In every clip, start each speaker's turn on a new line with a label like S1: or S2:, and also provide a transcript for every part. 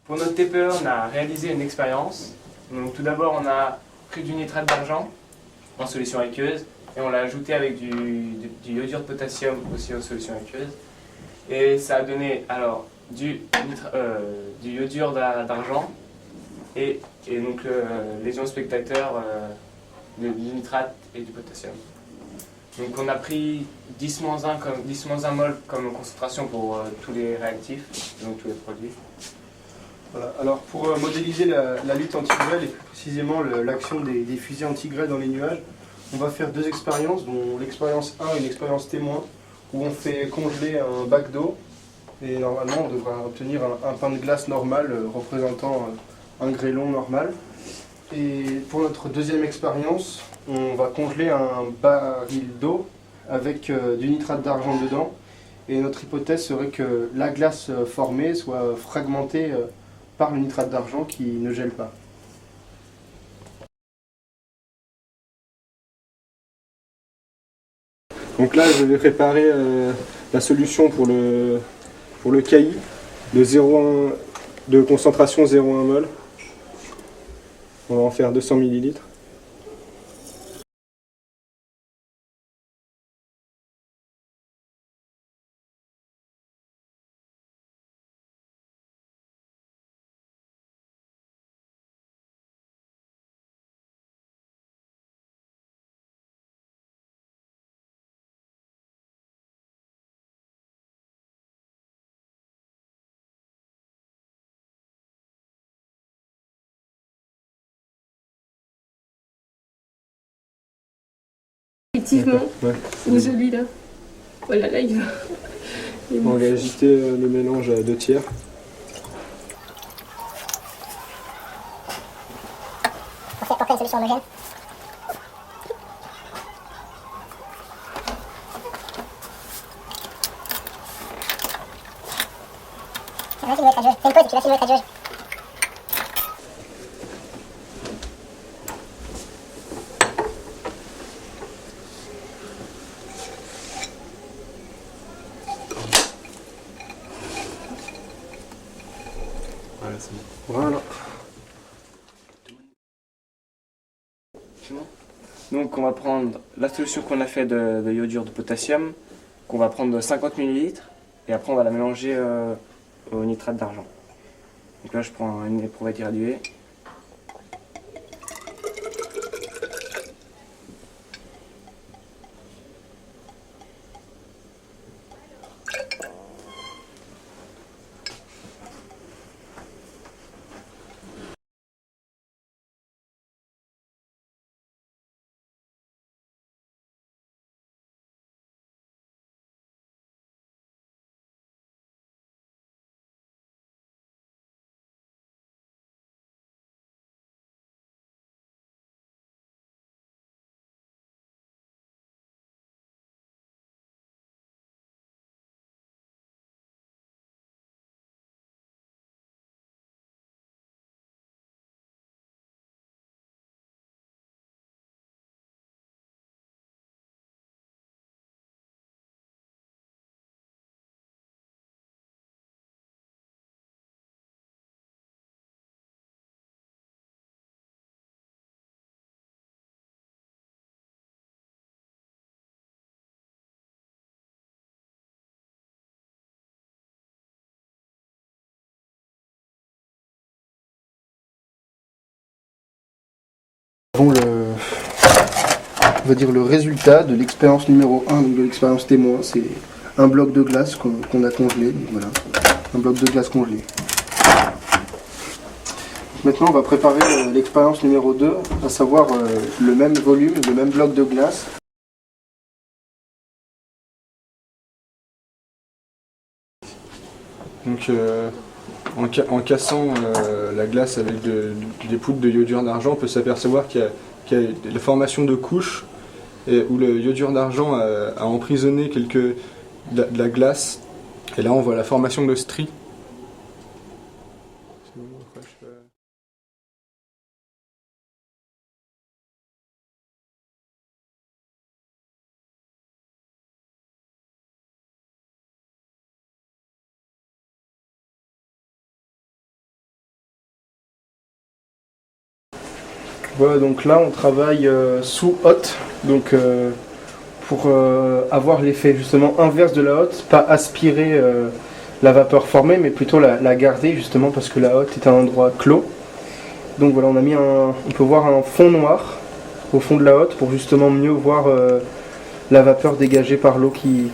S1: Pour notre TPE, on a réalisé une expérience. Donc, tout d'abord, on a pris du nitrate d'argent en solution aqueuse et on l'a ajouté avec du iodure de potassium aussi en solution aqueuse. Et ça a donné alors du iodure d'argent et donc lésion spectateur du nitrate et du potassium. Donc on a pris 10-1 comme 10-1 mol comme concentration pour tous les réactifs, donc tous les produits.
S2: Voilà. Alors pour modéliser la lutte anti-grêle et plus précisément l'action des fusées anti-grêle dans les nuages, on va faire deux expériences, dont l'expérience 1 et une expérience témoin, où on fait congeler un bac d'eau et normalement on devra obtenir un pain de glace normal représentant un grêlon normal. Et pour notre deuxième expérience, on va congeler un baril d'eau avec du nitrate d'argent dedans. Et notre hypothèse serait que la glace formée soit fragmentée par le nitrate d'argent qui ne gèle pas. Donc là, je vais préparer la solution pour le KI de 0,1 de concentration 0,1 mol. On va en faire 200 ml.
S3: Effectivement,
S2: Ouais,
S3: ou celui-là. Voilà, là il va.
S2: on va agiter le mélange à 2 tiers.
S4: Pour faire une solution homogène. C'est vrai qu'il doit être à jauge. Fais une pause et puis là, il doit être à jauge.
S2: Voilà, c'est bon. Voilà.
S1: Donc on va prendre la solution qu'on a fait de iodure de potassium, qu'on va prendre 50 ml, et après on va la mélanger au nitrate d'argent. Donc là je prends une éprouvette irradiée.
S2: Avons on va dire le résultat de l'expérience numéro 1, donc de l'expérience témoin. C'est un bloc de glace qu'on a congelé. Donc voilà, un bloc de glace congelé. Maintenant, on va préparer l'expérience numéro 2, à savoir le même volume, le même bloc de glace. Donc, en cassant la glace avec des poudres de iodure d'argent, on peut s'apercevoir qu'il y a la formation de couches où le iodure d'argent a emprisonné de la glace. Et là, on voit la formation de stries. Voilà, donc là on travaille sous hotte, donc pour avoir l'effet justement inverse de la hotte, pas aspirer la vapeur formée, mais plutôt la garder justement parce que la hotte est un endroit clos. Donc voilà, on a mis on peut voir un fond noir au fond de la hotte pour justement mieux voir la vapeur dégagée par l'eau qui...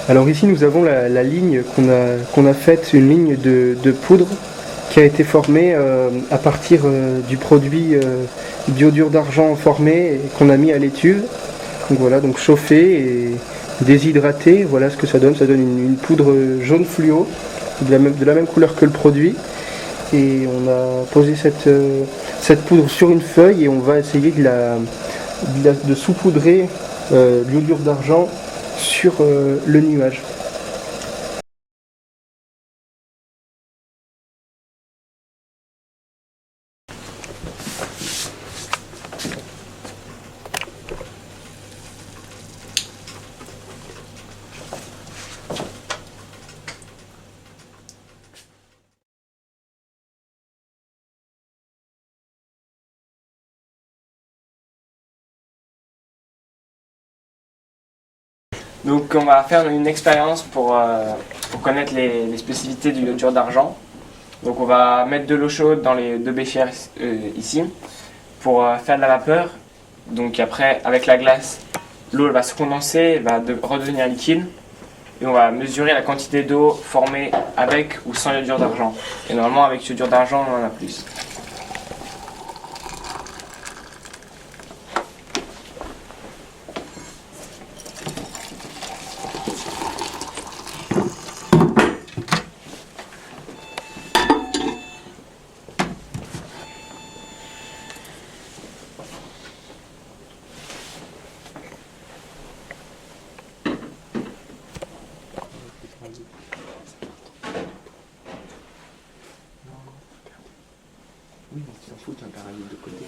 S2: Alors ici nous avons la ligne qu'on a faite, une ligne de poudre qui a été formée à partir du produit d'iodure d'argent formé et qu'on a mis à l'étuve. Donc voilà, donc chauffé et déshydraté, voilà ce que ça donne. Ça donne une poudre jaune fluo, de la même couleur que le produit. Et on a posé cette poudre sur une feuille et on va essayer de saupoudrer l'iodure d'argent sur le nuage.
S1: Donc on va faire une expérience pour connaître les spécificités du iodure d'argent. Donc on va mettre de l'eau chaude dans les 2 béchers ici pour faire de la vapeur. Donc après avec la glace, l'eau va se condenser, va redevenir liquide. Et on va mesurer la quantité d'eau formée avec ou sans iodure d'argent. Et normalement avec iodure d'argent on en a plus.
S5: Oui, mais tu t'en fous, tu as un parallèle de côté.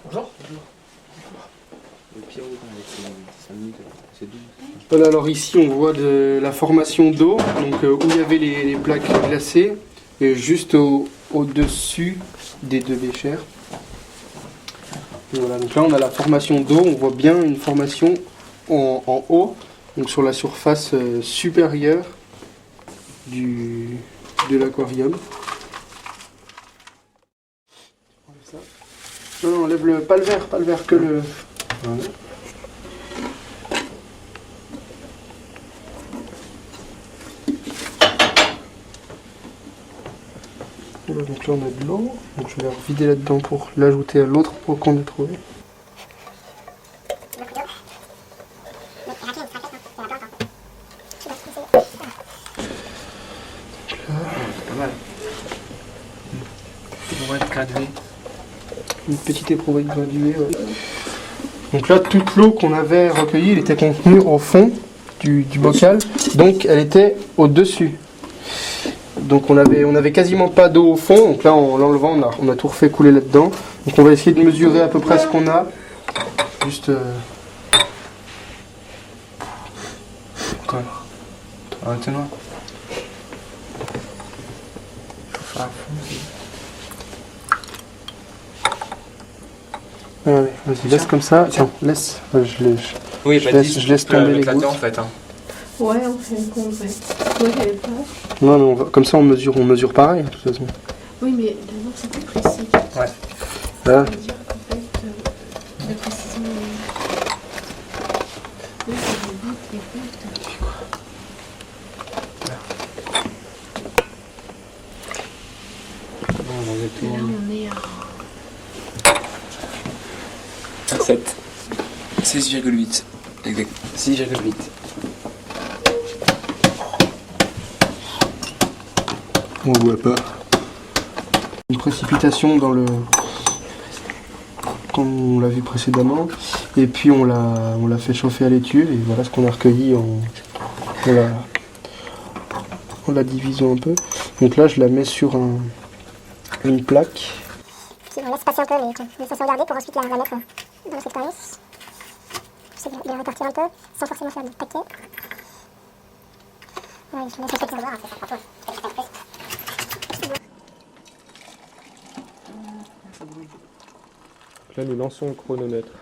S5: Bonjour. Le Pierrot, avec ses 5 minutes, c'est 12.
S2: Voilà, alors ici on voit de la formation d'eau, donc où il y avait les plaques glacées, et juste au-dessus des 2 béchers. Et voilà, donc là on a la formation d'eau, on voit bien une formation en haut, donc sur la surface supérieure de l'aquarium. Non, enlève pas le vert, que le... Voilà. Voilà, donc là on a de l'eau, donc je vais revider là-dedans pour l'ajouter à l'autre pot qu'on a trouvé.
S5: Pas mal. Pour être gradué.
S2: Une petite éprouvette graduée. Ouais. Donc là, toute l'eau qu'on avait recueillie, elle était contenue au fond du bocal, donc elle était au-dessus. Donc on avait quasiment pas d'eau au fond, donc là en l'enlevant, on a tout refait couler là-dedans. Donc on va essayer de mesurer à peu près ce qu'on a. Juste...
S5: Quoi? Un tenant. Faut faire à fond.
S2: Allez, vas-y, laisse comme ça. Tiens, laisse.
S5: Oui,
S2: je laisse tomber les gouttes.
S5: en fait. Hein.
S3: Ouais, on fait une compte, ouais. Moi, j'avais pas.
S2: Non, mais comme ça on mesure pareil, de toute façon.
S3: Oui, mais d'abord, c'est plus précis.
S5: Ouais.
S2: Là.
S3: C'est-à-dire qu'en fait, la précision. Oui, c'est des gouttes. Et là, on est à
S5: 7. 6,8. Exact. 6,8.
S2: On voit pas. Une précipitation dans le... comme on l'a vu précédemment. Et puis on l'a fait chauffer à l'étuve et voilà ce qu'on a recueilli en la divisant un peu. Donc là je la mets sur une plaque.
S4: Puis on laisse passer un peu les sensations gardées pour ensuite la mettre dans notre expérience. J'essaie de les répartir un peu sans forcément faire de paquet. Ouais, je laisse un peu pour voir, ça prend tout.
S2: Donc là, nous lançons le chronomètre.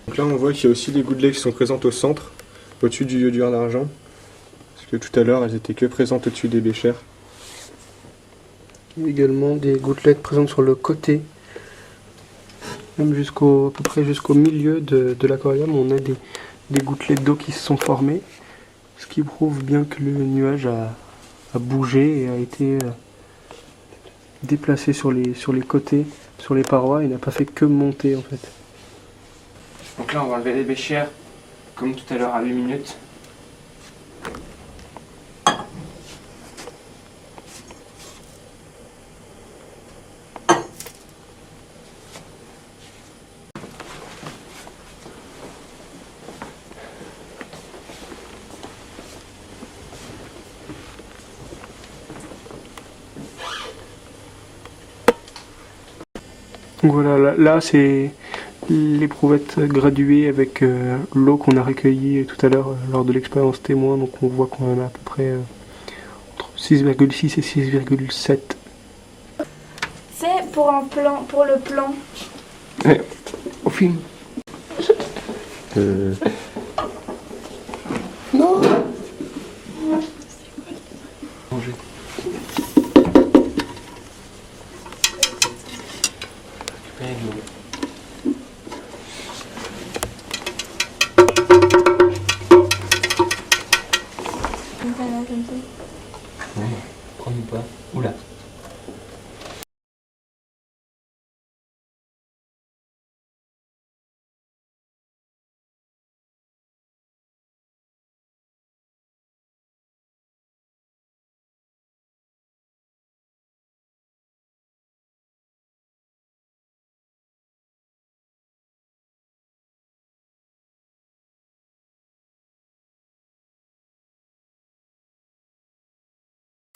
S2: Donc là, on voit qu'il y a aussi des gouttelettes qui sont présentes au centre, au-dessus du iodure d'argent. Parce que tout à l'heure, elles étaient que présentes au-dessus des béchères. Il y a également des gouttelettes présentes sur le côté, même à peu près jusqu'au milieu de l'aquarium. On a des gouttelettes d'eau qui se sont formées, ce qui prouve bien que le nuage a bougé et a été déplacé sur les côtés, sur les parois, et n'a pas fait que monter en fait.
S1: Donc là, on va enlever les béchères, comme tout à l'heure à 8 minutes.
S2: Donc voilà, là c'est l'éprouvette graduée avec l'eau qu'on a recueillie tout à l'heure lors de l'expérience témoin. Donc on voit qu'on en a à peu près entre 6,6 et 6,7.
S6: C'est pour le plan.
S2: Ouais, au film. Non. Manger.
S5: Prends-nous pas. Oula.